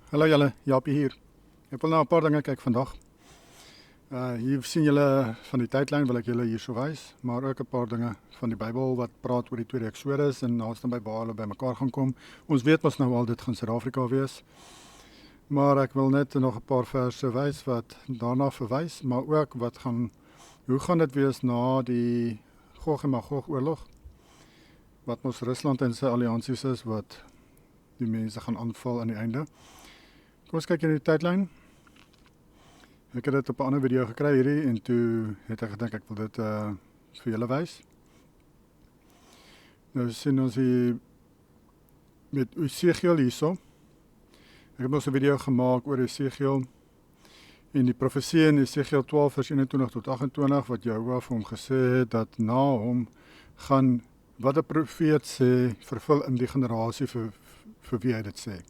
Hallo julle, Japie hier. Ek wil nou 'n paar dinge kyk vandag. Hier sien julle van die tydlyn wil ek julle hierso wys, maar ook 'n paar dinge van die Bybel wat praat oor die tweede Eksodus en naaste by waar hulle bymekaar gaan kom. Ons weet mos nou al dit gaan Suid-Afrika wees. Maar ek wil net nog 'n paar verse wys wat daarna verwys, maar ook hoe gaan dit wees na die Gog en Magog oorlog? Wat mos Rusland en sy alliansies is wat die mense gaan aanval aan die einde. Kom ons kyk in die tydlyn. Ek het dit op 'n ander video gekry hierdie en toe het ek gedink ek wil dit vir julle wys. Nou sien ons hier met Esegiel hierso. Ek het mos 'n video gemaak oor Esegiel en die profesie in Esegiel 12 vers 21 tot 28 wat Jehovah vir hom gesê het dat na hom gaan wat 'n profeet sê vervul in die generasie vir wie hy dit sê.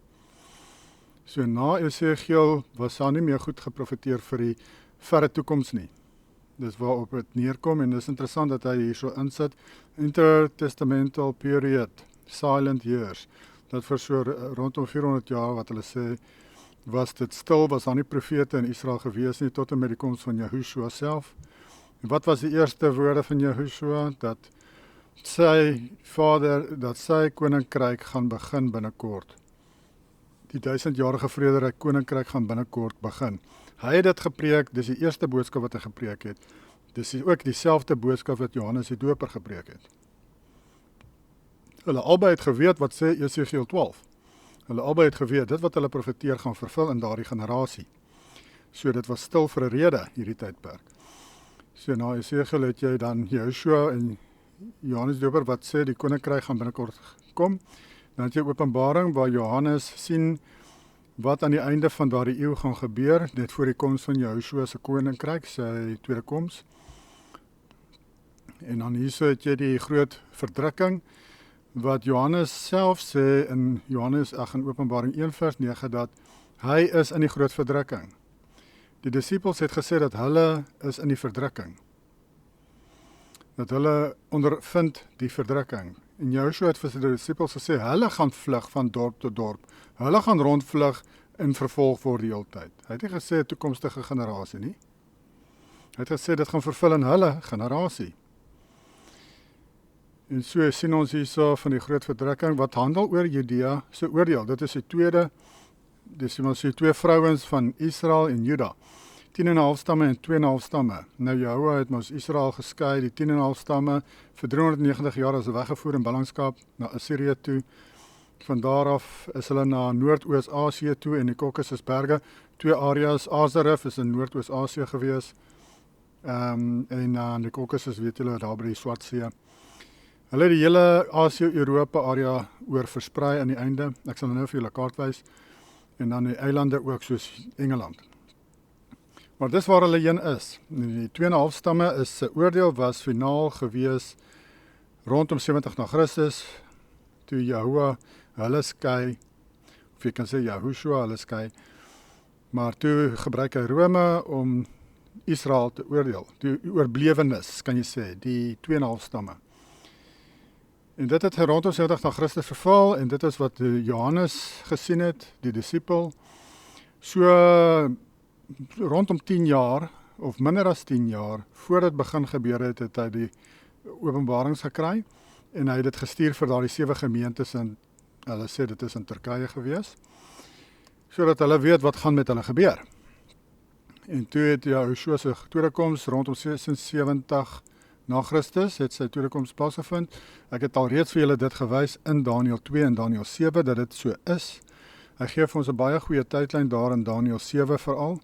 So na Esegiel was daar nie meer goed geprofeteer vir die verre toekoms nie. Dis waarop dit neerkom en dis interessant dat hy hierso insit intertestamental period, silent years. Dat vir so rondom 400 jaar wat hulle sê was dit stil, was daar nie profete in Israel gewees nie tot en met die koms van Jehoshua self. En wat was die eerste woorde van Jehoshua? Dat sy koninkryk gaan begin binnekort. Die 1000-jarige vrederyk koninkryk gaan binnekort begin. Hy het dit gepreek, dis die eerste boodskap wat hy gepreek het. Dis ook dieselfde boodskap wat Johannes die Doper gepreek het. Hulle albei het geweet wat sê Esegiel 12. Hulle albei het geweet, dit wat hulle profeteer gaan vervul in daardie generasie. So dit was stil vir 'n rede, hierdie tydperk. So na Esegiel het jy dan Joshua en Johannes Doper wat sê die koninkryk gaan binnekort kom. Dan het jy Openbaring waar Johannes sien wat aan die einde van daardie eeu gaan gebeur, net voor die koms van Jehoshua se koninkryk, sy tweede koms. En dan hierso het jy die groot verdrukking, wat Johannes self sê in Openbaring 1 vers 9, dat hy is in die groot verdrukking. Die disippels het gesê dat hulle is in die verdrukking. Dat hulle ondervind die verdrukking. En Joshua het vir sy disippels gesê, hulle gaan vlug van dorp tot dorp. Hulle gaan rondvlug en vervolg word die hele tyd. Hy het nie gesê toekomstige generasie nie. Hy het gesê dit gaan vervul in hulle generasie. En so sien ons hierso van die groot verdrukking wat handel oor Judea se oordeel. Dit is die twee vrouens van Israel en Juda. 10,5 stamme en 2,5 stamme. Nou Jehovah het mos Israel geskei, die 10,5 stamme vir 390 jaar as weggevoer in ballingskap na Assirië toe. Van daar af is hulle na Noordoos-Asië toe en die Kaukasusberge. Twee areas, Azarif is in Noordoos-Asië gewees. En die Kaukasus weet julle daar by die Swartsee. Hulle het die hele Asië-Europa area oor versprei aan die einde. Ek sal nou vir julle kaart wys. En dan die eilande ook soos Engeland. Maar dis waar hulle heen is. Die 2,5 stamme is sy oordeel was finaal gewees rondom 70 na Christus, toe Jehovah hulle skei, of jy kan sê Jehoshua hulle skei, maar toe gebruik hy Rome om Israel te oordeel, die oorblewenis, kan jy sê, die 2,5 stamme. En dit het rondom 70 na Christus verval, en dit is wat Johannes gesien het, die disipel, so rondom 10 jaar, of minder as 10 jaar, voor dit begin gebeur het, het hy die openbarings gekry, en hy het dit gestuur vir daardie 7 gemeentes, en hulle sê dit is in Turkye gewees, sodat hulle weet wat gaan met hulle gebeur. En toe het Joshua se tweede koms, rondom 76 na Christus, het sy tweede koms plaasgevind. Ek het al reeds vir julle dit gewys in Daniël 2 en Daniël 7, dat dit so is. Hy gee vir ons 'n baie goeie tydlyn daar in Daniël 7 veral,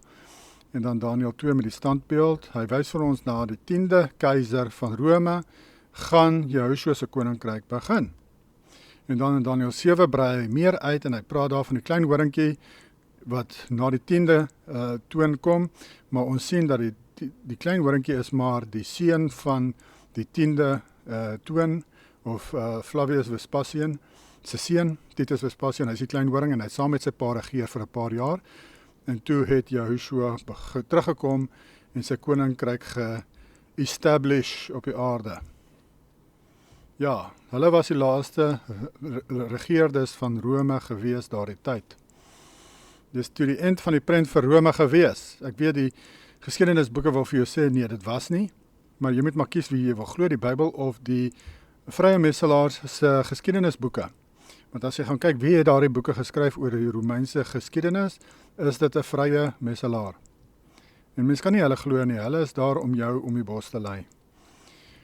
en dan Daniël 2 met die standbeeld. Hy wys vir ons na die 10de keiser van Rome, gaan Jehoshua se koninkryk begin. En dan in Daniël 7 brei hy meer uit, en hy praat daar van die klein horingkie, wat na die 10de toon kom, maar ons sien dat die klein horingkie is maar die seun van die 10de toon, of Flavius Vespasian, sy seun, Titus Vespasian, hy is die klein horing, en hy saam met sy pa regeer vir 'n paar jaar, en toe het Jehoshua teruggekom, en sy koninkryk ge-establish op die aarde. Ja, hulle was die laaste regeerdes van Rome gewees daardie tyd. Dis toe die eind van die prent vir Rome gewees. Ek weet die geskiedenisboeke wil vir jou sê, nee, dit was nie, maar jy moet maar kies wie jy wil glo, die Bybel of die vrye messelaars se geskiedenisboeke. Want as jy gaan kyk wie het daardie boeke geskryf oor die Romeinse geskiedenis, is dit 'n vrye messelaar. En mens kan nie hulle glo nie, hulle is daar om jou om die bos te lei.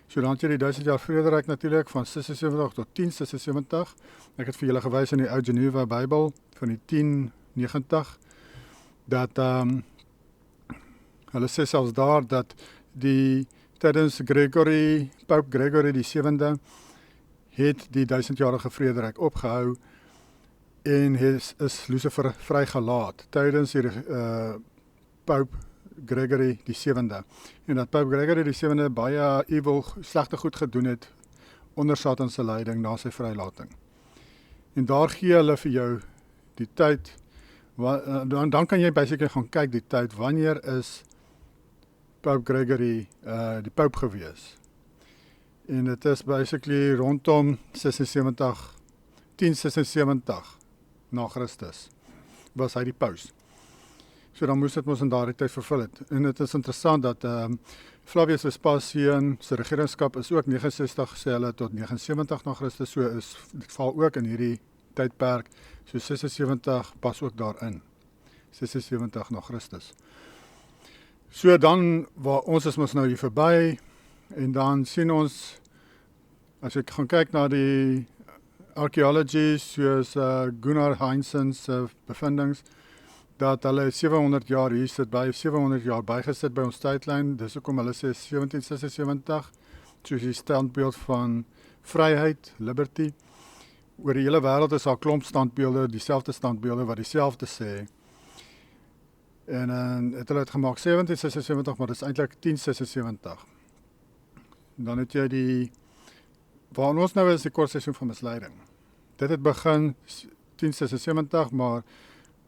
So dan het jy die 1000 jaar vrederyk natuurlik van 76 tot 1076. Ek het vir julle gewys in die Ou Geneva Bybel van die 1090 dat hulle sê selfs daar dat die tydens Pope Gregory die 7de het die 1000-jarige vrederyk opgehou en is Lucifer vrygelaat tydens die Pope Gregory die 7de. En dat Pope Gregory die 7de baie slegte goed gedoen het onder Satan se leiding na sy vrylating. En daar gee hulle vir jou die tyd, dan kan jy basically gaan kyk die tyd, wanneer is Pope Gregory die Pope gewees. En dit is basically rondom 1076 na Christus was hy die paus. So dan moes dit mos in daardie tyd vervul het. En dit is interessant dat Flavius Vespasian se regeringskap is ook 69 sê hulle tot 79 na Christus, so dit val ook in hierdie tydperk, so 76 pas ook daarin. 76 na Christus. So dan, ons is mos nou hier verby, en dan sien ons, as ek gaan kyk na die archaeology, soos Gunnar Heinsen se bevindings, dat hulle 700 jaar hier sit by, 700 jaar bygesit by ons tydlyn, dis hoekom hulle sê 1776, soos die standbeeld van vryheid, liberty. Oor die hele wêreld is daar klomp standbeelde, dieselfde standbeelde wat dieselfde sê. En het hulle het gemaak 1776, maar dit is eintlik 1076. Dan het jy waar ons nou is die kort seisoen van misleiding. Dit het begin 1076, maar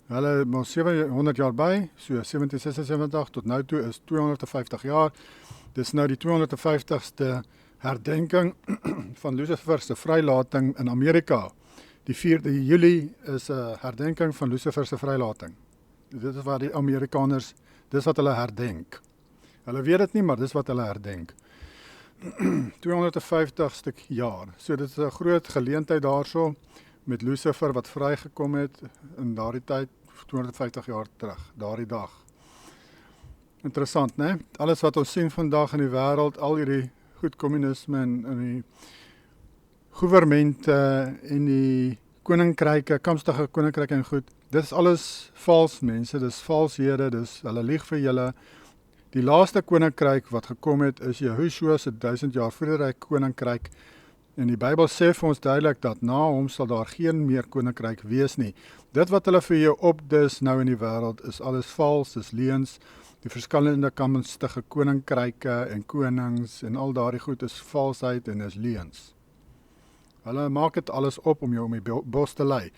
hulle maar 700 jaar by, so 1776 tot nou toe is 250 jaar. Dis nou die 250ste herdenking van Lucifer se vrylating in Amerika. Die 4de Julie is 'n herdenking van Lucifer se vrylating. Dit is wat die Amerikaners, dis wat hulle herdenk. Hulle weet dit nie, maar dis wat hulle herdenk. 250ste jaar. So dit is 'n groot geleentheid daarso met Lucifer wat vrygekom het in daardie tyd, 250 jaar terug, daardie dag. Interessant, né? Alles wat ons sien vandag in die wêreld, al hierdie goed kommunisme en die goewermente en die koninkryke, kamstige koninkryke en goed, dit is alles vals mense, dis valshede, hulle lieg vir julle. Die laaste koninkryk wat gekom het is Jehoshua se 1000 jaar vrederyk koninkryk. En die Bybel sê vir ons duidelik dat na hom sal daar geen meer koninkryk wees nie. Dit wat hulle vir jou opdis nou in die wêreld is alles vals, is leuns. Die verskillende kamstige koninkryke en konings en al daardie goed is valsheid en is leuns. Hulle maak dit alles op om jou om die bos te lei.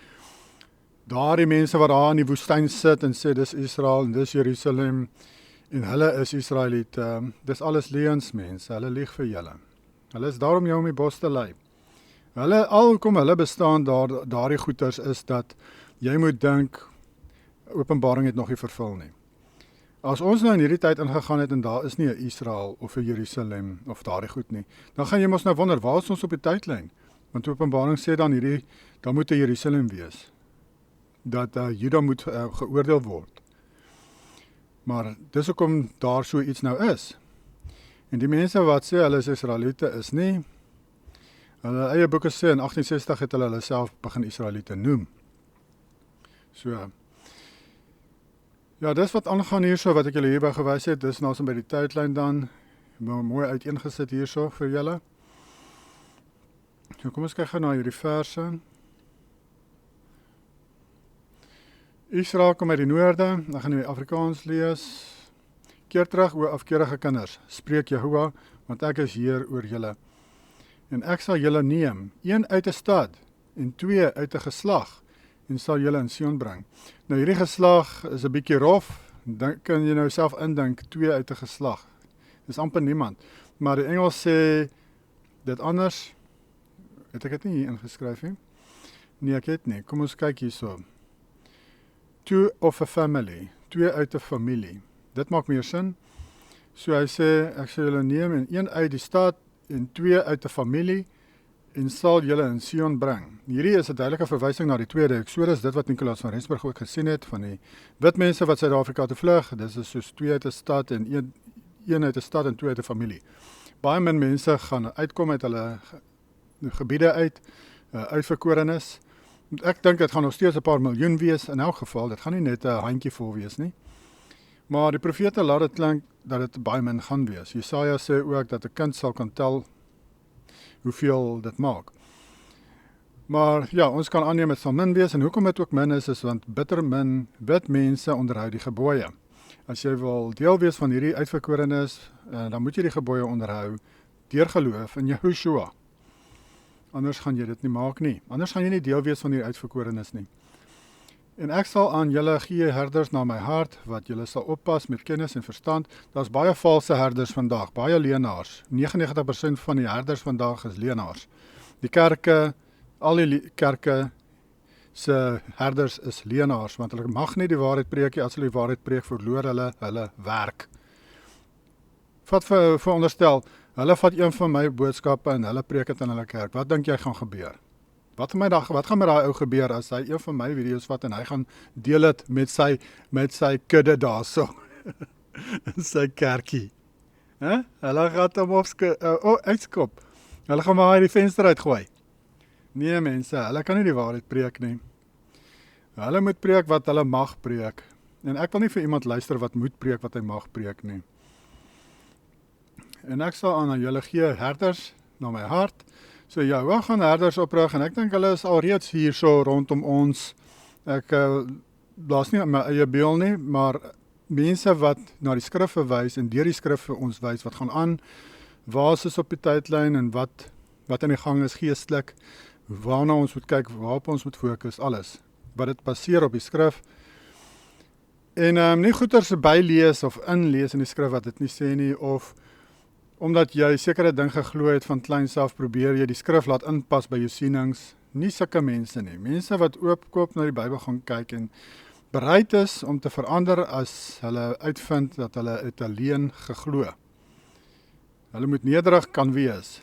Daardie mense wat daar in die woestyn sit en sê dis Israel en dis Jerusalem en hulle is Israeliete, dis alles leuns mense, hulle lieg vir julle. Hulle is daar om jou om die bos te lei. Alkom hulle bestaan daardie goeters is dat jy moet dink, Openbaring het nog nie vervul nie. As ons nou in hierdie tyd ingegaan het en daar is nie 'n Israel of 'n Jerusalem of daardie goed nie, dan gaan jy mos nou wonder, waar is ons op die tydlyn? Want Openbaring sê dan daar moet 'n Jerusalem wees. Dat Juda moet geoordeel word. Maar dis hoekom daar so iets nou is. En die mense wat sê hulle is Israeliete is nie. Hulle eie boeke sê in 1860 het hulle self begin Israeliete noem. So. Ja, dis wat aangaan hierso wat ek julle hierby gewys het. Dis nou so by die tydlyn dan mooi uiteengesit hierso vir julle. So kom ons kyk gou na hierdie verse. Israel kom uit die noorde, dan gaan jy Afrikaans lees. Keer terug oor afkeerige kinders, spreek Jehovah, want ek is Heer oor julle. En ek sal julle neem, een uit 'n stad en twee uit 'n geslag, en sal julle in Sion bring. Nou hierdie geslag is 'n bietjie rof, dan kan jy nou self indink, twee uit 'n geslag. Dis amper niemand. Maar die Engels sê dit anders. Het ek dit nie hier ingeskryf nie? Nee, ek het nie. Kom ons kyk hierso. two of a family, 2 uit 'n familie. Dit maak meer sin. So hy sê, ek sal julle neem en 1 uit die stad en 2 uit 'n familie en sal julle in Sion bring. Hierdie is 'n duidelike verwysing na die tweede Eksodus, dit wat Nicolaas van Rensburg ook gesien het, van die wit mense wat Suid-Afrika toe vlug. Dit is soos 2 uit 'n stad en 1 uit 'n stad en 2 uit 'n familie. Baie min mense gaan uitkom uit hulle gebiede uit, uitverkorenes. Ek dink dit gaan nog steeds 'n paar miljoen wees in elk geval, dit gaan nie net 'n handjievol wees nie. Maar die profete laat dit klink dat dit baie min gaan wees. Jesaja sê ook dat 'n kind sal kan tel hoeveel dit maak. Maar ja, ons kan aanneem dit sal min wees, en hoekom dit ook min is want bitter min wit mense onderhou die gebooie. As jy wil deel wees van hierdie uitverkorenes, dan moet jy die gebooie onderhou deur geloof in Jehoshua. Anders gaan jy dit nie maak nie. Anders gaan jy nie deel wees van hierdie uitverkorenes nie. En ek sal aan julle gee herders na my hart, wat julle sal oppas met kennis en verstand. Daar's baie valse herders vandag, baie leenaars. 99% van die herders vandag is leenaars. Die kerke, al die kerke se herders is leenaars, want hulle mag nie die waarheid preek nie. As hulle die waarheid preek, verloor hulle werk. Wat veronderstel, hulle vat een van my boodskappe en hulle preek dit in hulle kerk. Wat dink jy gaan gebeur? Wat gaan met daai ou gebeur as hy een van my video's vat en hy gaan deel dit met sy kudde daarso in sy kerkie? Hulle gaan hom uitskop. Hulle gaan maar die venster uitgooi. Nee mense, hulle kan nie die waarheid preek nie. Hulle moet preek wat hulle mag preek. En ek wil nie vir iemand luister wat moet preek wat hy mag preek nie. En ek sal aan julle gee herders na my hart. So Jehovah gaan herders oprig, en ek dink hulle is al reeds hier so rondom ons. Ek blaas nie my eie beeld nie, maar mense wat na die skrif verwys en deur die skrif vir ons wys wat gaan aan, waar is op die tydlyn en wat in die gang is geestelik, waarna ons moet kyk, waarop ons moet fokus, alles. Wat dit baseer op die skrif. En nie goeters bylees of inlees in die skrif wat dit nie sê nie, of omdat jy sekere ding geglo het van kleins af, probeer jy die skrif laat inpas by jou sienings. Nie sulke mense nie. Mense wat oopkoop na die Bybel gaan kyk en bereid is om te verander as hulle uitvind dat hulle het alleen geglo. Hulle moet nederig kan wees.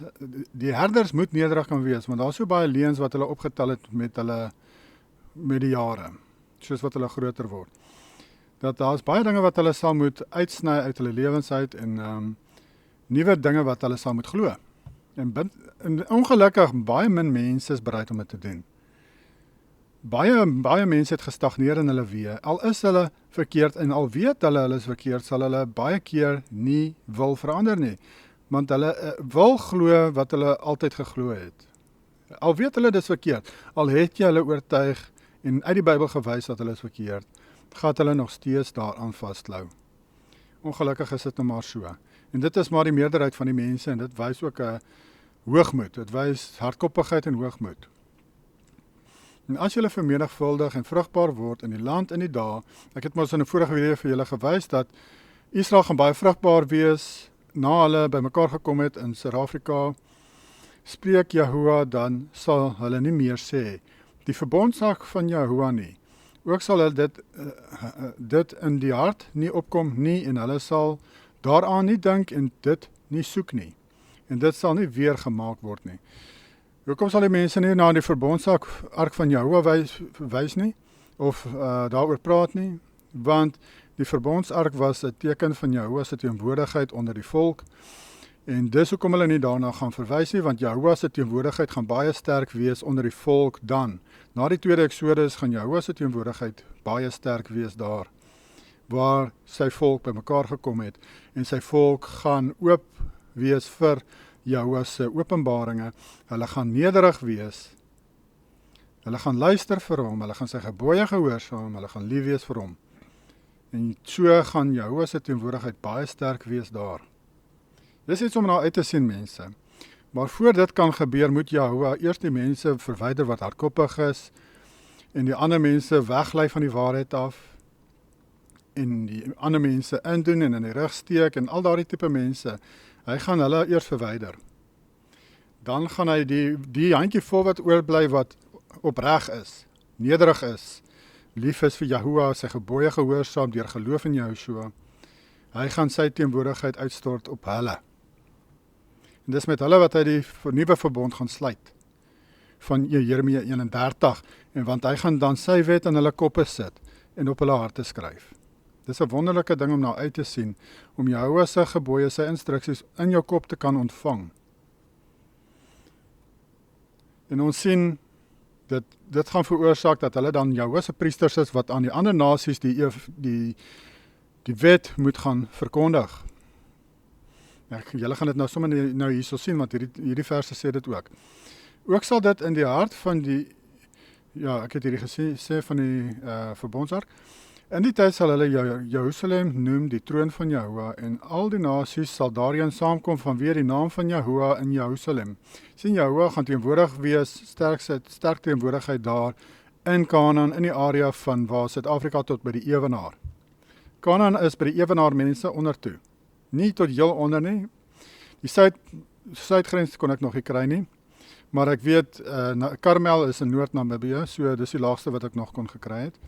Die herders moet nederig kan wees, want daar is so baie leuns wat hulle opgetel het met die jare, soos wat hulle groter word. Dat daar is baie dinge wat hulle sal moet uitsny uit hulle lewens uit en nuwe dinge wat hulle sal moet glo. En ongelukkig, baie min mense is bereid om dit te doen. Baie mense het gestagneer in hulle weë. Al is hulle verkeerd en al weet hulle is verkeerd, sal hulle baie keer nie wil verander nie. Want hulle wil glo wat hulle altyd geglo het. Al weet hulle dis verkeerd, al het jy hulle oortuig en uit die Bybel gewys dat hulle is verkeerd, gaan hulle nog steeds daaraan vasthou. Ongelukkig is dit nou maar so. En dit is maar die meerderheid van die mense, en dit wys ook 'n hoogmoed, dit wys hardkoppigheid en hoogmoed. En as julle vermenigvuldig en vrugbaar word in die land in die dae, ek het mos in 'n vorige video vir julle gewys dat Israel gaan baie vrugbaar wees, na hulle bymekaar gekom het in Suid-Afrika, spreek Jehovah, dan sal hulle nie meer sê, die verbondsak van Jehovah nie. Ook sal hulle dit in die hart nie opkom nie, en hulle sal daaraan nie dink en dit nie soek nie. En dit sal nie weer gemaak word nie. Hoekom sal die mense nie na die verbondsak ark van Jehovah wys nie, of daaroor praat nie? Want die verbondsark was 'n teken van Jehovah se teenwoordigheid onder die volk, en dis hoekom hulle nie daarna gaan verwys nie, want Jehovah se teenwoordigheid gaan baie sterk wees onder die volk dan. Na die tweede Eksodus gaan Jehovah se teenwoordigheid baie sterk wees daar, waar sy volk bymekaar gekom het, en sy volk gaan oop wees vir Jehovah se openbaringe. Hulle gaan nederig wees, hulle gaan luister vir hom, hulle gaan sy gebooie gehoorsaam, hulle gaan lief wees vir hom. En so gaan Jehovah se teenwoordigheid baie sterk wees daar. Dis iets om na uit te sien, mense. Maar voor dit kan gebeur, moet Jehovah eers die mense verwyder wat hardkoppig is, en die ander mense weglei van die waarheid af, en die ander mense indoen en in die rug steek, en al daardie tipe mense, hy gaan hulle eers verwyder. Dan gaan hy die handjie vol wat oorbly wat opreg is, nederig is, lief is vir Jahoua, sy gebooie gehoorsaam deur geloof in Joshua, hy gaan sy teenwoordigheid uitstort op hulle. En dis met hulle wat hy die nuwe verbond gaan sluit, van Jeremia 31, en want hy gaan dan sy wet aan hulle koppe sit, en op hulle harte skryf. Dis 'n wonderlike ding om na uit te sien, om Jahoua se gebooie, sy instruksies in jou kop te kan ontvang. En ons sien, dit gaan veroorsaak dat hulle dan Jahoua se priesters is, wat aan die ander nasies die wet moet gaan verkondig. Julle gaan dit nou sommer nou hierso sien, want hierdie verse sê dit ook. Ook sal dit in die hart van ek het hierdie gesê van die verbondsark. In die tyd sal hulle Jerusalem noem die troon van Jahoua, en al die nasies sal daarin saamkom vanweë die naam van Jahoua in Jerusalem. Sien, Jahoua gaan teenwoordig wees, sterk teenwoordigheid daar in Kanaan, in die area van waar Suid-Afrika tot by die ewenaar. Kanaan is by die ewenaar mense ondertoe. Nie tot heel onder nie. Die suidgrens kon ek nog nie kry nie. Maar ek weet, Karmel is in Noord-Namibië, so dis die laagste wat ek nog kon gekry het.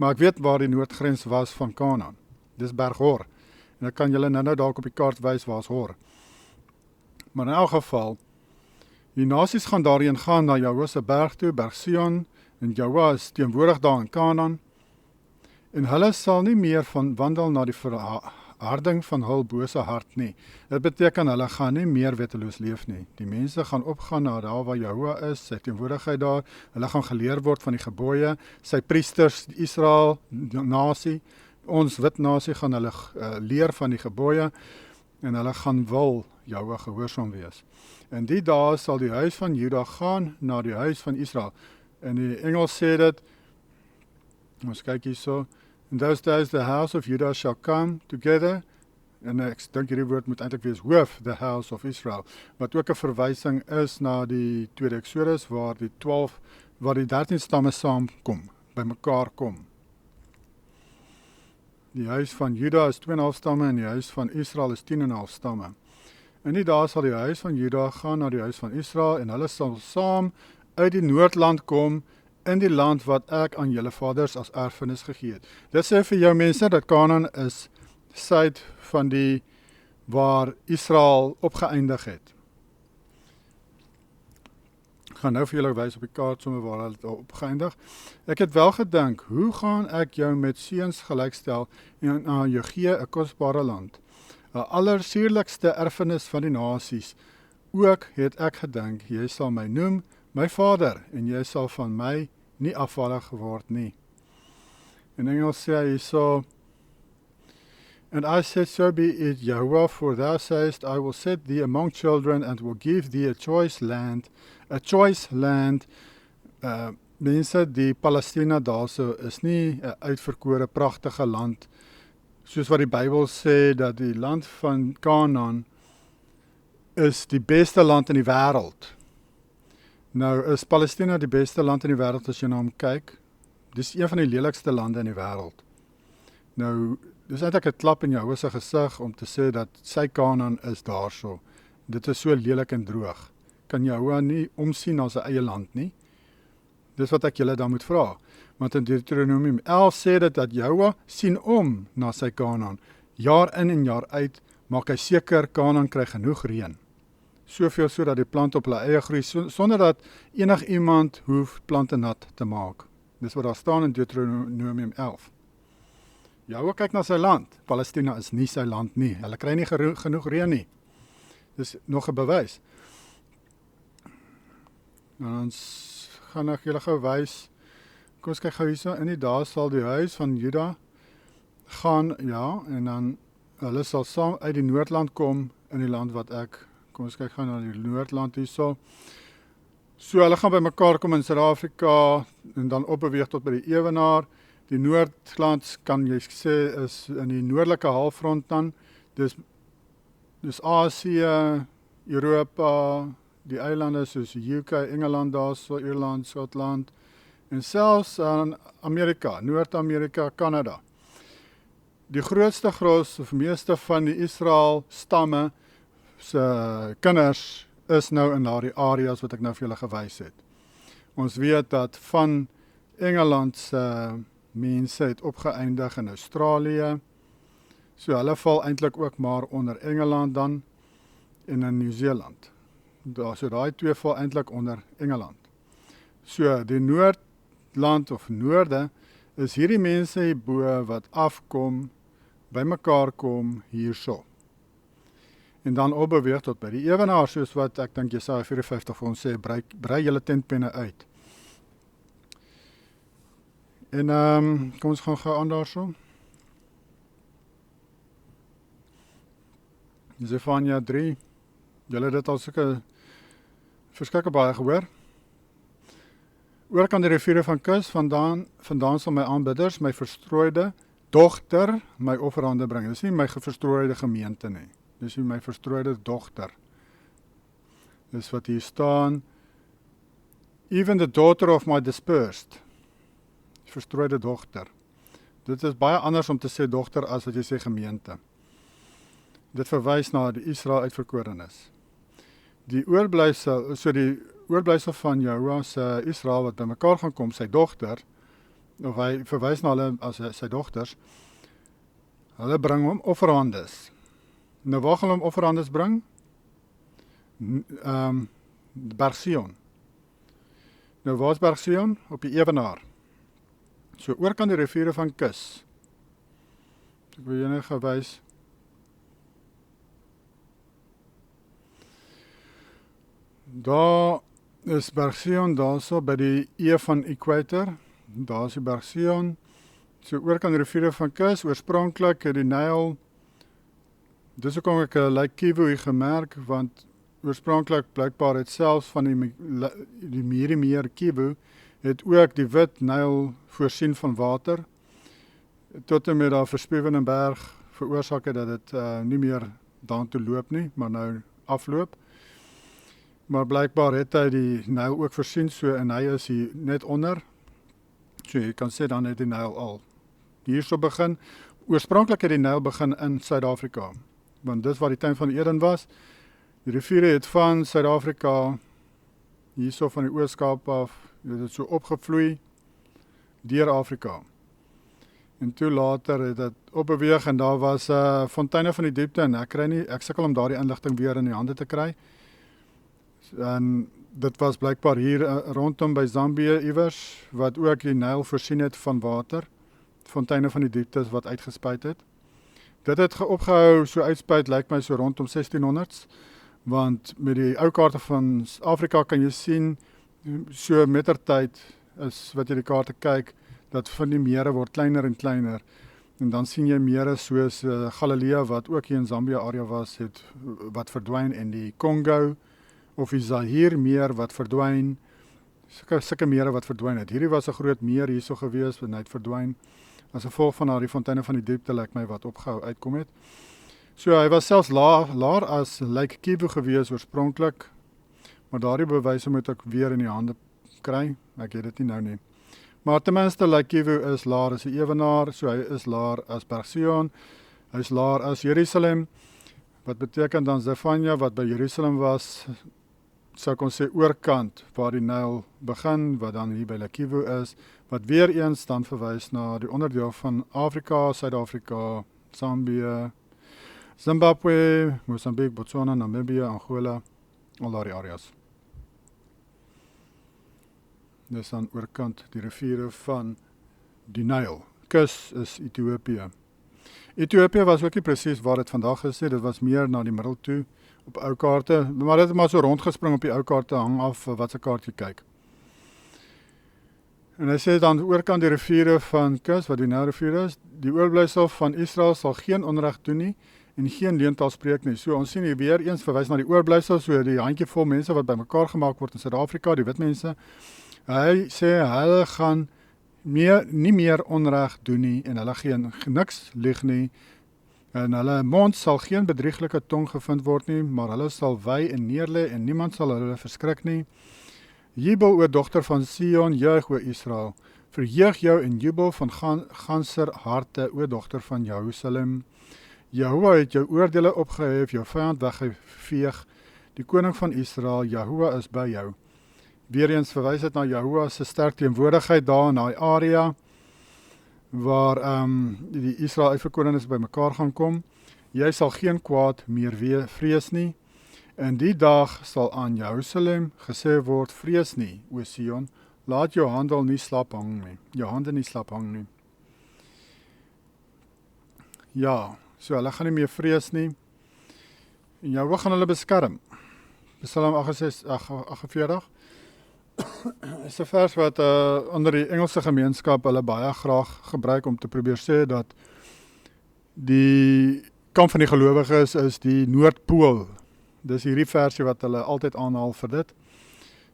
Maar ek weet waar die noordgrens was van Kanaan. Dis Berg Hor. En ek kan julle nou dalk op die kaart wys waar is Hor. Maar in elk geval, die nasies gaan daarheen gaan na Jahoua se berg toe, Berg Sion, en Jahoua is teenwoordig daar in Kanaan. En hulle sal nie meer van wandel na die verharding van hul bose hart nie. Dit beteken hulle gaan nie meer wetteloos leef nie. Die mense gaan opgaan na daar waar Jahoua is, sy teenwoordigheid daar, hulle gaan geleer word van die gebooie, sy priesters, Israel, die nasie, ons wit nasie gaan hulle leer van die gebooie, en hulle gaan wil Jahoua gehoorsaam wees. En die dae sal die huis van Juda gaan na die huis van Israel. En die Engels sê dit, ons kyk hierso, in those days the house of Judah shall come together, en ek dink hierdie woord moet eintlik wees with the house of Israel, wat ook 'n verwysing is na die tweede Exodus, waar die 13 stamme saamkom, by mekaar kom. Die huis van Juda is 2,5 stamme, en die huis van Israel is 10,5 stamme. In die dae sal die huis van Juda gaan na die huis van Israel, en hulle sal saam uit die Noordland kom, in die land wat ek aan julle vaders as erfenis gegee het. Dit sê vir jou mense dat Kanaan is suid van waar Israel opgeëindig het. Ek gaan nou vir julle wys op die kaart sommer waar hulle opgeëindig. Ek het wel gedink, hoe gaan ek jou met seuns gelykstel en aan jou gee 'n kosbare land, 'n allersierlikste erfenis van die nasies. Ook het ek gedink, jy sal my noem my vader, en jy sal van my nie afvallig word nie. In Engels sê hy so, and I said, so be it, Jahoua, for thou sayest, I will set thee among children, and will give thee a choice land. Mense, die Palestina daarso is nie 'n uitverkore pragtige land, soos wat die Bybel sê, dat die land van Kanaan is die beste land in die wêreld. Nou is Palestina die beste land in die wêreld as jy na hom kyk. Dis een van die lelikste lande in die wêreld. Nou, dis eintlik 'n klap in Jahoua se gesig om te sê dat sy Kanaan is daarso. Dit is so lelik en droog. Kan Jahoua nie omsien na sy eie land nie? Dis wat ek julle dan moet vra. Want in Deuteronomium 11 sê dit dat Jahoua sien om na sy Kanaan. Jaar in en jaar uit maak hy seker Kanaan kry genoeg reën. Soveel sodat die plant op hulle eie groei, sonder dat enig iemand hoef plante nat te maak. Dis wat daar staan in Deuteronomium 11. Jahoua kyk na sy land. Palestina is nie sy land nie. Hulle kry nie genoeg reën nie. Dis nog 'n bewys. En ons gaan ek julle gou wys. Kom ons kyk gou hierso. In die dae sal die huis van Juda gaan, en dan hulle sal saam uit die Noordland kom in die land wat kom ons kyk gou na die Noordland hierso. So hulle gaan by mekaar kom in Suid-Afrika en dan opbeweeg tot by die ewenaar. Die Noordland kan jy sê is in die noordelike halfrond dan. Dis Asië, Europa, die eilande soos UK, Engeland daarso, Ierland, Skotland en selfs aan Amerika, Noord-Amerika, Kanada. Die grootste of meeste van die Israel stamme se kinders is nou in daardie areas wat ek nou vir julle gewys het. Ons weet dat van Engeland se mense het opgeëindig in Australië. So hulle val eintlik ook maar onder Engeland dan en in Nieu-Seeland. So daai twee val eintlik onder Engeland. So die Noordland of Noorde is hierdie mense hierbo wat afkom, bymekaar kom hierso. En dan opbeweeg tot by die ewenaar, soos wat ek dink Jesaja 54 vir ons sê, brei julle tentpenne uit. En kom ons gaan gou aan daarso. Zefania 3, julle het dit al sulke verskrikke baie gehoor. Oor kan die riviere van Kus, vandaan sal my aanbidders, my verstrooide dogter, my offerhande bring. Dis nie my verstrooide gemeente nie. Dis nie my verstrooide dogter. Dis wat hier staan. Even the daughter of my dispersed. Verstrooide dogter. Dit is baie anders om te sê dogter as wat jy sê gemeente. Dit verwys na die Israel uitverkorenes. Die oorblyfsel van Jehovah se Israel wat bymekaar gaan kom, sy dogter, of hy verwys na hulle as sy dogters, hulle bring hom offerhandes. Nou waar gaan hulle hom offerhandes bring? Berg Sion. Nou waar is Berg Sion? Op die ewenaar. So oor kan die riviere van Kus. Ek wil julle gewys. Daar is Berg Sion, daarso by die E van Equator. Daar is die Berg Sion. So oor kan die riviere van Kus, oorspronklik die Nyl. Dis ook om ek Lake Kivu hier gemerk, want oorspronklik blykbaar het selfs van die meer Kivu, het ook die wit Nyl voorsien van water, tot en met daar verspiewende berg veroorsaak het dat dit nie meer daartoe loop nie, maar nou afloop. Maar blykbaar het hy die Nyl ook voorsien, so en hy is hier net onder. So jy kan sê dan het die Nyl al hierso begin. Oorspronklik het die Nyl begin in Suid-Afrika, want dis waar die tuin van Eden was. Die riviere het van Suid-Afrika, hierso van die Oos-Kaap af, het so opgevloei deur Afrika. En toe later het dit opbeweeg en daar was fonteine van die diepte en ek sukkel om daardie inligting weer in die hande te kry. En dit was blykbaar hier rondom by Zambië iewers, wat ook die Nyl voorsien het van water, fonteine van die dieptes wat uitgespuit het. Dit het opgehou so uitspuit, lyk my so rondom 1600s, want met die ou kaarte van Afrika kan jy sien, so mettertyd is wat jy die kaarte kyk, dat van die mere word kleiner en kleiner, en dan sien jy mere soos Galilea, wat ook hier in Zambia area was, wat verdwyn, en die Congo, of die Zaire meer wat verdwyn, sulke mere wat verdwyn het. Hierdie was 'n groot meer hierso gewees, en hy het verdwyn, as gevolg van die fonteine van die diepte, lyk my wat opgehou uitkom het. So hy was selfs laer as Lake Kivu gewees oorspronklik, maar daardie bewyse moet ek weer in die hande kry, ek het dit nie nou nie. Maar ten minste Lake Kivu is laer as die ewenaar, so hy is laer as Berg Sion, hy is laer as Jerusalem, wat beteken dan Zefania, wat by Jerusalem was, sou kon sê oorkant, waar die Nyl begin, wat dan hier by Lake Kivu is, wat weer eens dan verwys na die onderdeel van Afrika, Suid-Afrika, Zambië, Zimbabwe, Mozambique, Botswana, Namibia, Angola, al daardie areas. Dis dan oorkant die riviere van die Nyl. Kus is Ethiopië. Ethiopië was ook nie presies waar dit vandag is, dit was meer na die middel toe, op ou kaarte, maar dit het maar so rondgespring op die ou kaarte, hang af wat se kaart jy kyk. En hy sê dan oorkant die riviere van Kus, wat die Nylrivier is, die oorblyfsel van Israel sal geen onreg doen nie, en geen leentaal spreek nie. So ons sien hier weer eens verwys na die oorblyfsel, so die handjievol mense wat bymekaar gemaak word in Suid-Afrika, die wit mense. Hy sê hulle gaan nie meer onreg doen nie, en hulle gaan niks lieg nie, en hulle mond sal geen bedrieglike tong gevind word nie, maar hulle sal wy en neerlê, en niemand sal hulle verskrik nie. Jubel, o dogter van Sion, juig, o Israel. Verheug jou en jubel van ganser harte, o dogter van Jerusalem. Jehovah het jou oordele opgehef, jou vyand weggeveeg. Die koning van Israel, Jehovah is by jou. Weereens verwys dit na Jehovah se sterk teenwoordigheid daar in daai area. waar die Israel uitverkorenes bymekaar gaan kom. Jy sal geen kwaad meer vrees nie. In die dag sal aan Jerusalem gesê word, vrees nie, o Sion, laat jou hande nie slap hang nie. Jou hande nie slap hang nie. Ja, so hulle gaan nie meer vrees nie. En Jahwe gaan hulle beskerm. Psalm 48 is 'n vers wat onder die Engelse gemeenskap hulle baie graag gebruik om te probeer sê dat die kamp van die gelowiges is die Noordpool. Dis hierdie versie wat hulle altyd aanhaal vir dit.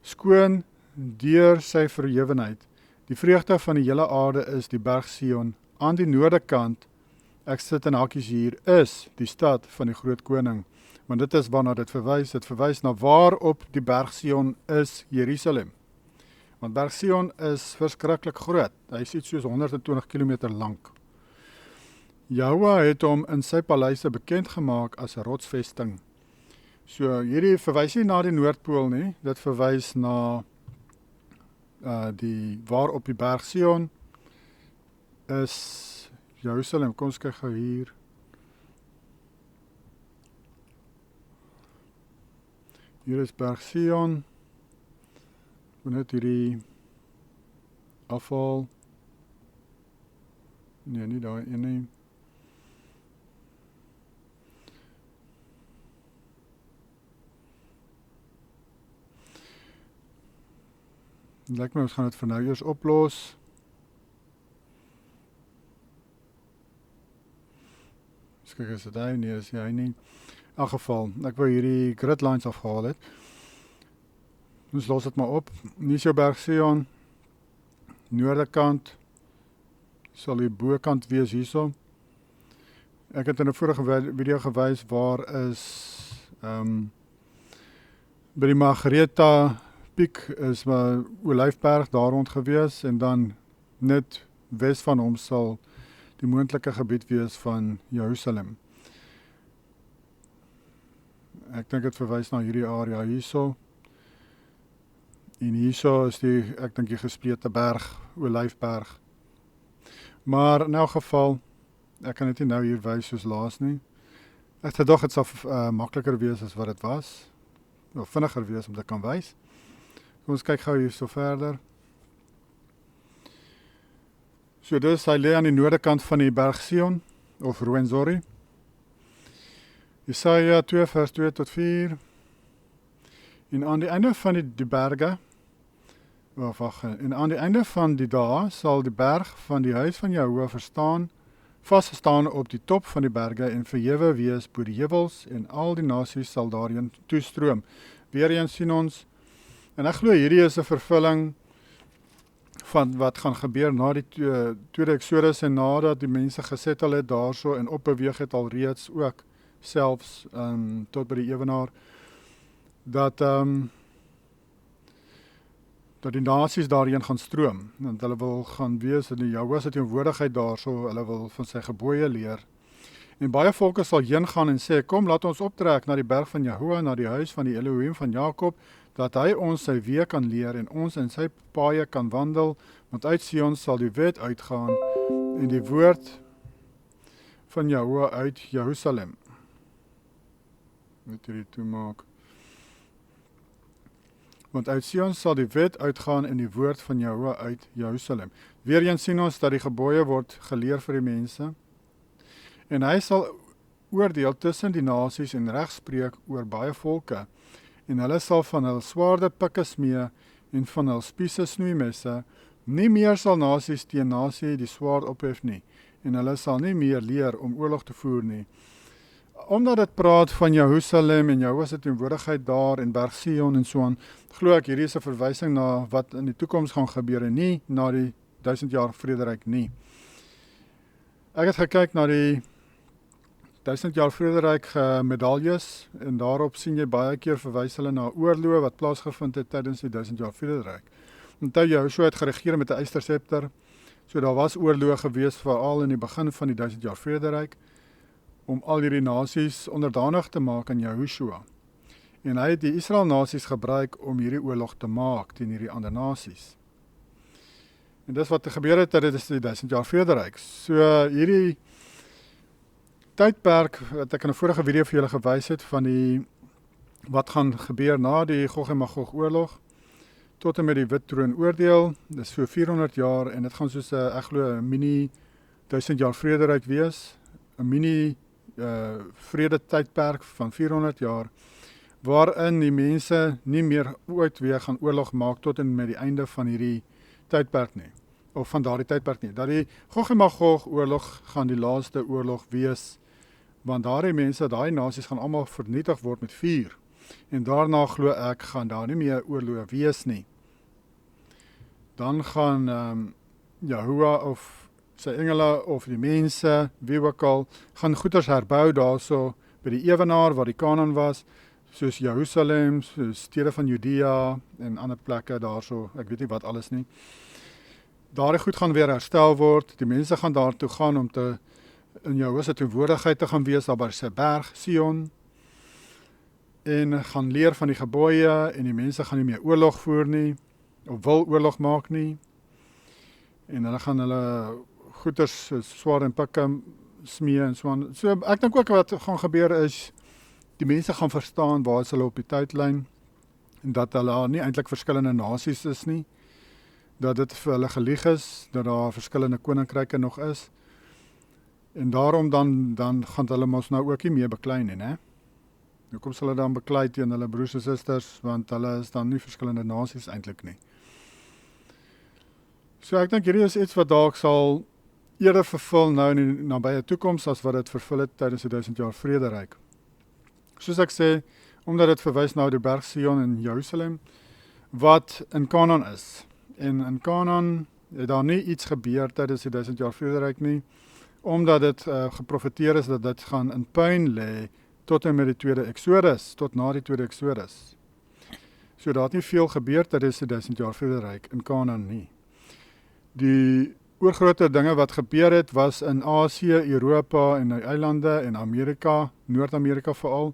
Skoon deur sy verhewenheid. Die vreugde van die hele aarde is die berg Sion. Aan die noordekant, ek sit in hakies hier, is die stad van die groot koning. Want dit is waarna dit verwys na waar op die berg Sion is Jerusalem. Want berg Sion is verskriklik groot. Hy is iets soos 120 km lank. Jahwe het hom in sy paleise bekend gemaak as 'n rotsvesting. So hierdie verwys nie na die Noordpool nie, dit verwys na die waar op die berg Sion is Jerusalem. Kom ons kyk gou hier. Hier is berg Sion. Net hierdie afval. Nee, nie daai een nie. Lyk my ons gaan dit vir nou eers oplos. Kyk, is dit hy? Nee, is hy nie. In elk geval, ek wou hierdie grid lines afgehaal het. Ons los dit maar op. Hier is jou berg Sion. Noordekant sal die bokant wees hierso. Ek het in 'n vorige video gewys waar is by die Margareta Piek is my Olyfberg daar rond gewees en dan net wes van hom sal die moontlike gebied wees van Jerusalem. Ek dink dit verwys na hierdie area hierso. En hierso is ek dink die gesplete berg, Olyfberg. Maar in elk geval, ek kan dit nie nou hier wys soos laas nie. Ek gedog dit sal makliker wees as wat dit was. Of vinniger wees om dit kan wys. Kom ons kyk gou hier so verder. So dus, hy lê aan die noordekant van die berg Sion, of Ruwenzori. Jesaja 2 vers 2 tot 4. En aan die einde van die berge, en aan die einde van die dae sal die berg van die huis van Jahwe vasgestaan op die top van die berge en verhewe wees bo die heuwels en al die nasies sal daarheen toestroom. Weereens sien ons, en ek glo hierdie is 'n vervulling van wat gaan gebeur na die tweede Exodus en nadat die mense gesettel het daarso en opbeweeg het al reeds ook selfs tot by die ewenaar, dat die nasies daarheen gaan stroom, want hulle wil gaan wees in die Jahwe se teenwoordigheid daarso, hulle wil van sy gebooie leer. En baie volke sal heen gaan en sê, kom laat ons optrek na die berg van Jahwe, na die huis van die Elohim van Jakob, dat hy ons sy weë kan leer en ons in sy paaie kan wandel, want uit Sion sal die wet uitgaan en die woord van Jahwe uit Jerusalem. Moet hierdie toemaak. Want uit Sion sal die wet uitgaan en die woord van Jahwe uit Jerusalem. Weereens sien ons dat die gebooie word geleer vir die mense. En hy sal oordeel tussen die nasies en regspreek oor baie volke. En hulle sal van hul swaarde pikke smee en van hul spiese snoeimesse. Nie meer sal nasies teen nasie die swaard ophef nie. En hulle sal nie meer leer om oorlog te voer nie. Omdat dit praat van Jerusalem en Jahwe se teenwoordigheid daar en berg Sion en so aan, glo ek hierdie is 'n verwysing na wat in die toekoms gaan gebeur en nie na die 1000 jaar vrederyk nie. Ek het gekyk na die 1000 jaar vrederyk medaljes en daarop sien jy baie keer verwys hulle na oorloë wat plaasgevind het tydens die 1000 jaar vrederyk. Onthou Joshua het geregeer met 'n ysterscepter, so daar was oorloë gewees veral in die begin van die 1000 jaar vrederyk om al hierdie nasies onderdanig te maak aan Joshua. En hy het die Israel nasies gebruik om hierdie oorlog te maak teen hierdie ander nasies. En dis wat gebeur het, dit is die 1000 jaar vrederyk. So hierdie tydperk wat ek in 'n vorige video vir julle gewys het van die wat gaan gebeur na die Gog en Magog oorlog tot en met die Wit Troon oordeel, dis so 400 jaar en dit gaan soos ek glo 'n mini 1000 jaar vrederyk wees, 'n mini vrede tydperk van 400 jaar waarin die mense nie meer ooit weer gaan oorlog maak tot en met die einde van hierdie tydperk nie, of van daardie tydperk nie. Dat die Gog en Magog oorlog gaan die laaste oorlog wees, want daardie mense, daai nasies gaan almal vernietig word met vuur. En daarna glo ek gaan daar nie meer oorloë wees nie. Dan gaan Jahoua of sy engele of die mense, wie ook al, gaan goeders herbou daarso by die ewenaar waar die Kanaan was, soos Jerusalem, soos stede van Judea en ander plekke daarso, ek weet nie wat alles nie. Daardie goed gaan weer herstel word, die mense gaan daartoe gaan om in Jahoua se teenwoordigheid te gaan wees daar by sy berg, Sion, en gaan leer van die gebooie en die mense gaan nie meer oorlog voer nie, of wil oorlog maak nie, en hulle gaan hulle goeders, swaard en pikke smee en so aan. So ek dink ook wat gaan gebeur is, die mense gaan verstaan waar is hulle op die tydlyn, en dat hulle nie eintlik verskillende nasies is nie, dat dit vir hulle gelieg is, dat daar verskillende koninkryke nog is, en daarom dan gaan hulle mos nou ook nie meer beklei nie, né? Hoekom sal hulle dan beklei teen hulle broers en susters, want hulle is dan nie verskillende nasies eintlik nie. So ek dink hierdie is iets wat dalk sal eerder vervul nou in die nabye toekoms as wat dit vervul het tydens die 1000 jaar vrederyk. Soos ek sê, omdat dit verwys na die berg Sion in Jerusalem, wat in Kanaan is. En in Kanaan het daar nie iets gebeur tydens die 1000 jaar vrederyk nie, omdat dit geprofeteer is dat dit gaan in puin lê tot en met die tweede Exodus, tot na die tweede Exodus. So daar het nie veel gebeur tydens die 1000 jaar vrederyk in Kanaan nie. Die oorgrote dinge wat gebeur het, was in Asië, Europa en die eilande en Amerika, Noord-Amerika veral.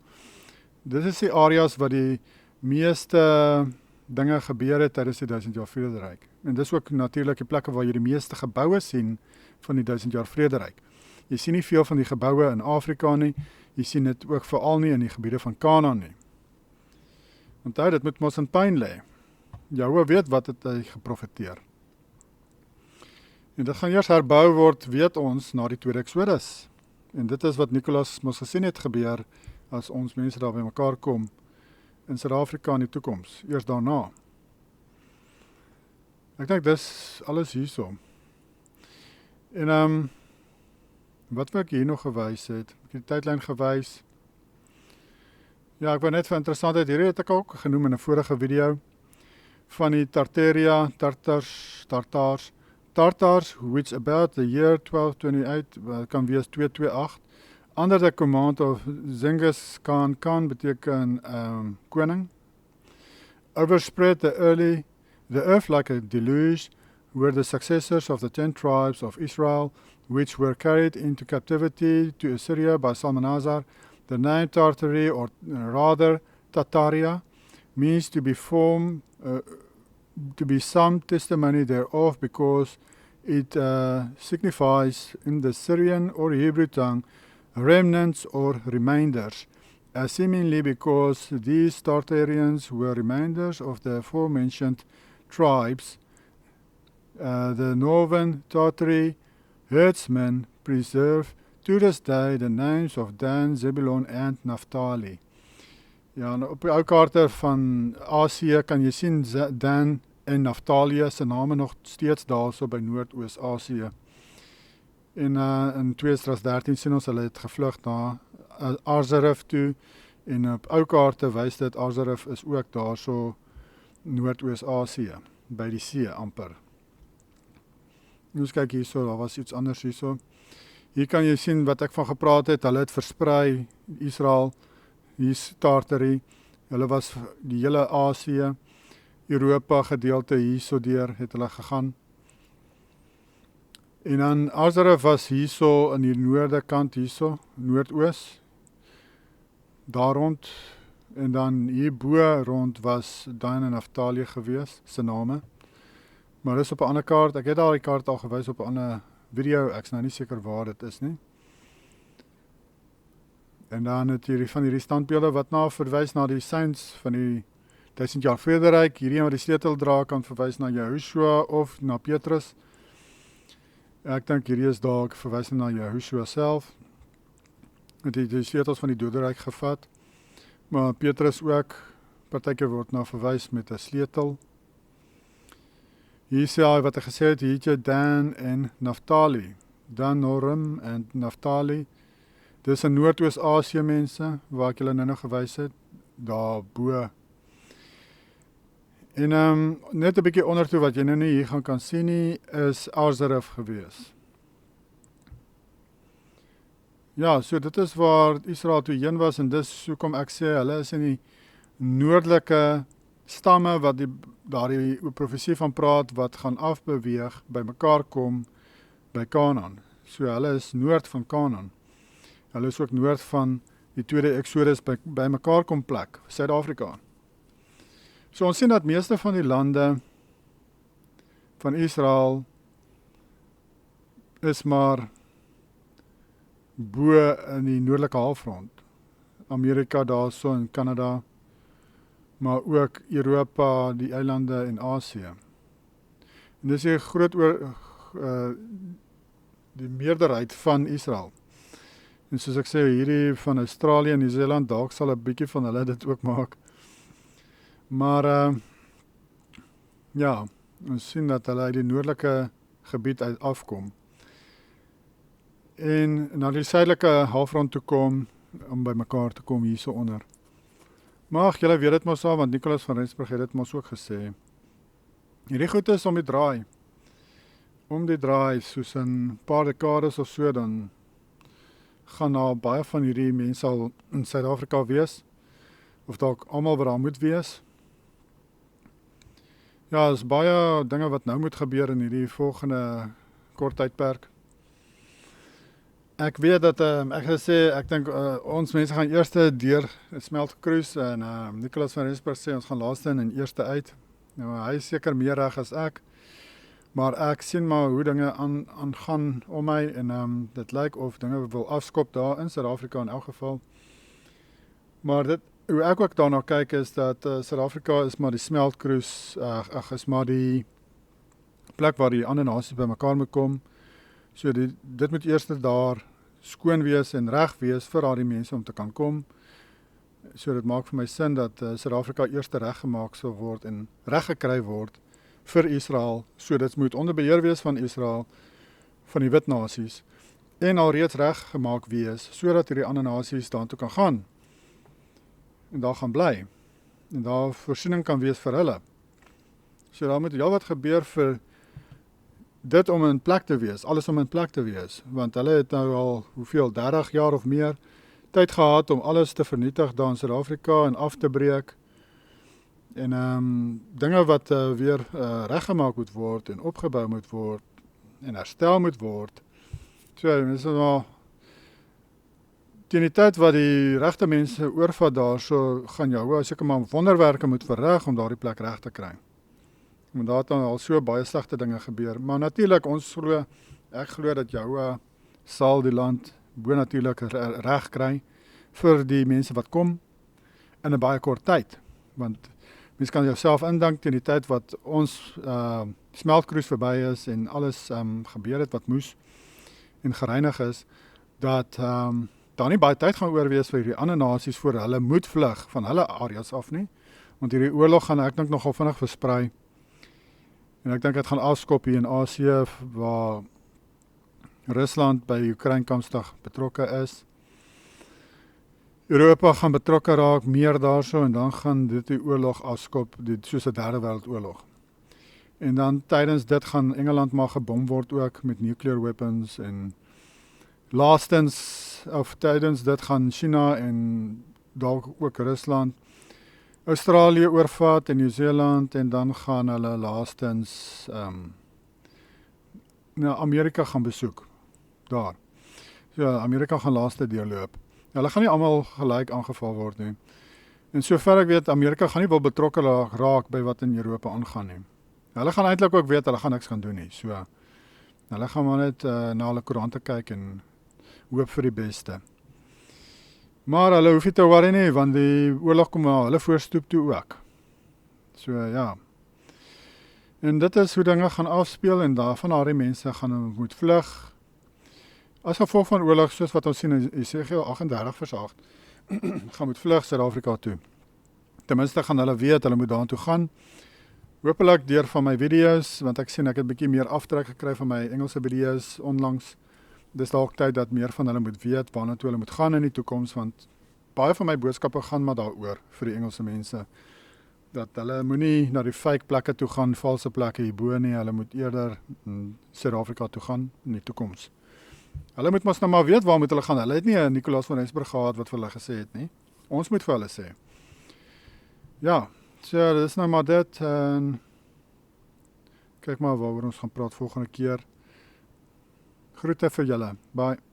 Dit is die areas wat die meeste dinge gebeur het tydens die 1000 jaar vrederyk. En dis ook natuurlik die plekke waar jy die meeste geboue sien van die 1000 jaar vrederyk. Jy sien nie veel van die geboue in Afrika nie, jy sien dit ook veral nie in die gebiede van Kanaan nie. Onthou, dit moet mos in pyn lê. Jahoua weet wat het hy geprofeteer. En dit gaan eers herbou word, weet ons, na die tweede Exodus. En dit is wat Nicolas mos gesien het gebeur, as ons mense daar by mekaar kom, in Suid-Afrika in die toekoms, eers daarna. Ek dink dis alles hierso. En wat wil ek hier nog gewys het? Ek het die tydlyn gewys. Ja, ek wou net vir interessantheid, hierdie het ek ook genoem in 'n vorige video, van die Tartars, which about the year 1228, kan wees 228, under the command of Genghis Khan beteken koning, overspread the earth like a deluge, were the successors of the 10 tribes of Israel, which were carried into captivity to Assyria by Salmanazar. The name Tartary, or rather Tataria, means to be some testimony thereof, because it signifies in the Syrian or Hebrew tongue remnants or remainders, seemingly because these Tartarians were remainders of the aforementioned tribes. The northern Tartary herdsmen preserve to this day the names of Dan, Zebulon and Naphtali. Ja, op die ou kaarte van Asië kan jy sien Dan en Naphtali se name nog steeds daarso by Noordoos-Asië. En in 2013 sien ons hulle het gevlug na Arzarif toe, en op ou kaarte wys dit Arzarif is ook daarso Noordoos-Asië, by die see amper. Nou kyk hierso, daar was iets anders hierso. Hier kan jy sien wat ek van gepraat het, hulle het versprei, Israel, hier's Tartary, hulle was die hele Asië, Europa gedeelte hierso deur het hulle gegaan. En dan Arzarif was hierso in die noorde kant hierso, noordoos, daar rond, en dan hierbo rond was Dan en Naphtali gewees, se name. Maar dis op 'n ander kaart. Ek het al die kaart al gewys op 'n ander video. Ek's nou nie seker waar dit is nie. En dan het hierdie van hierdie standbeelde wat verwys na die saints van die 1000 jaar vrederyk. Hierdie wat die sleutel dra kan verwys na Jehoshua of na Petrus. Ek dink hierdie is dalk verwys na Jehoshua self. Het die sleutels van die doderyk gevat. Maar Petrus ook, partykeer word na verwys met 'n sleutel. Hier sê hy wat hy gesê het, hier het jy Dan en Naphtali. Dan, Noram en Naphtali. Dis in Noordoos-Asië mense, waar ek julle nou gewys het, daar bo. En net 'n bietjie ondertoe wat jy nou nie hier gaan kan sien nie, is Azaref gewees. Ja, so dit is waar Israel toe heen was en dis hoekom ek sê, hulle is in die noordelike stamme wat daardie profesie van praat, wat gaan afbeweeg, by mekaar kom, by Kanaan. So hulle is noord van Kanaan. Hulle is ook noord van die tweede Exodus by mekaar kom plek, Suid-Afrika. So ons sien dat meeste van die lande van Israel is maar bo in die noordelike halfrond. Amerika daarso en Kanada, maar ook Europa, die eilande en Asië. En dis die groot die meerderheid van Israel. En soos ek sê, hierdie van Australië en Nieu-Seeland, dalk sal 'n bietjie van hulle dit ook maak. Maar ja, ons sien dat hulle uit die noordelike gebied uit afkom. En na die suidelike halfrond toe kom, om by mekaar te kom hierso onder. Maar julle weet dit mos al, want Nicolas van Rensburg het dit mos ook gesê. Hierdie goed is om die draai. Om die draai, soos in paar dekades of so, dan gaan daar baie van hierdie mense al in Suid-Afrika wees, of dalk almal wat daar moet wees. Ja, is baie dinge wat nou moet gebeur in hierdie volgende kort tydperk. Ek weet dat, ek dink ons mense gaan eerste deur Smeltcruise en Nicolas van Rensburg sê ons gaan laaste in en eerste uit. Nou, hy is seker meer reg as ek, maar ek sien maar hoe dinge aangaan om my en dit lyk of dinge wil afskop daar in Suid-Afrika in elk geval. Maar hoe ek ook daarna kyk is dat Suid-Afrika is maar die Smeltcruise, is maar die plek waar die ander nasies by mekaar moet kom. So dit moet eers daar skoon wees en reg wees vir daardie mense om te kan kom. So dit maak vir my sin dat Suid-Afrika eers reg gemaak sal word en reg gekry word vir Israel. So dit moet onder beheer wees van Israel, van die wit nasies, en alreeds reg gemaak wees, sodat hierdie ander nasies daartoe kan gaan en daar gaan bly en daar voorsiening kan wees vir hulle. So daar moet heel wat gebeur vir dit om in plek te wees, alles om in plek te wees, want hulle het nou al, 30 jaar of meer, tyd gehad om alles te vernietig daar in Suid-Afrika en af te breek, en dinge wat weer reggemaak moet word, en opgebou moet word, en herstel moet word. So, dis nou, teen die tyd wat die regte mense oorvat daar, so gaan jou seker maar wonderwerke moet verrig om daardie plek reg te kry. Want daar het al so baie slegte dinge gebeur. Maar natuurlik, ek glo dat Jehovah sal die land bo-natuurlik reg kry vir die mense wat kom in 'n baie kort tyd. Want mens kan jouself indink teen die tyd wat ons Smeltcruise verby is en alles gebeur het wat moes en gereinig is, dat daar nie baie tyd gaan oorwees vir die ander nasies voor hulle moet vlug van hulle areas af nie. Want hierdie oorlog gaan ek dink nogal vinnig versprei. En ek dink dit gaan afskop hier in Asië, waar Rusland by Oekraïne kampstig betrokke is. Europa gaan betrokke raak, meer daarso, en dan gaan dit die oorlog afskop, soos 'n derde wêreldoorlog. En dan tydens dit gaan Engeland maar gebom word ook met nuclear weapons, en laastens, of tydens dit gaan China en dalk ook Rusland Australië oorvat en Nieu-Seeland, en dan gaan hulle laastens Amerika gaan besoek, daar. So Amerika gaan laaste deurloop. Hulle gaan nie almal gelyk aangeval word nie. En sover ek weet, Amerika gaan nie wel betrokke raak by wat in Europa aangaan nie. Hulle gaan eintlik ook weet hulle gaan niks gaan doen nie. So hulle gaan maar net na hulle koerante kyk en hoop vir die beste. Maar hulle hoef nie te worry nie, want die oorlog kom na hulle voorstoep toe ook. So ja. En dit is hoe dinge gaan afspeel en daarvan daardie mense gaan moet vlug. As gevolg van oorlog, soos wat ons sien in Esegiel 38 vers 8, gaan moet vlug Suid-Afrika toe. Ten minste gaan hulle weet, hulle moet daartoe gaan. Hoopelik deur van my video's, want ek sien ek het 'n bietjie meer aftrek gekry van my Engelse video's onlangs. Dis dalk tyd dat meer van hulle moet weet waarna toe hulle moet gaan in die toekoms, want baie van my boodskappe gaan maar daaroor vir die Engelse mense. Dat hulle moenie na die fake plekke toe gaan, valse plekke hierbo nie, hulle moet eerder Suid-Afrika toe gaan in die toekoms. Hulle moet mos nou maar weet waar moet hulle gaan. Hulle het nie 'n Nicolaas van Rensburg gehad wat vir hulle gesê het nie. Ons moet vir hulle sê. Ja, so dis nou maar dit. Kyk maar waaroor ons gaan praat volgende keer. Groete vir julle. Bye.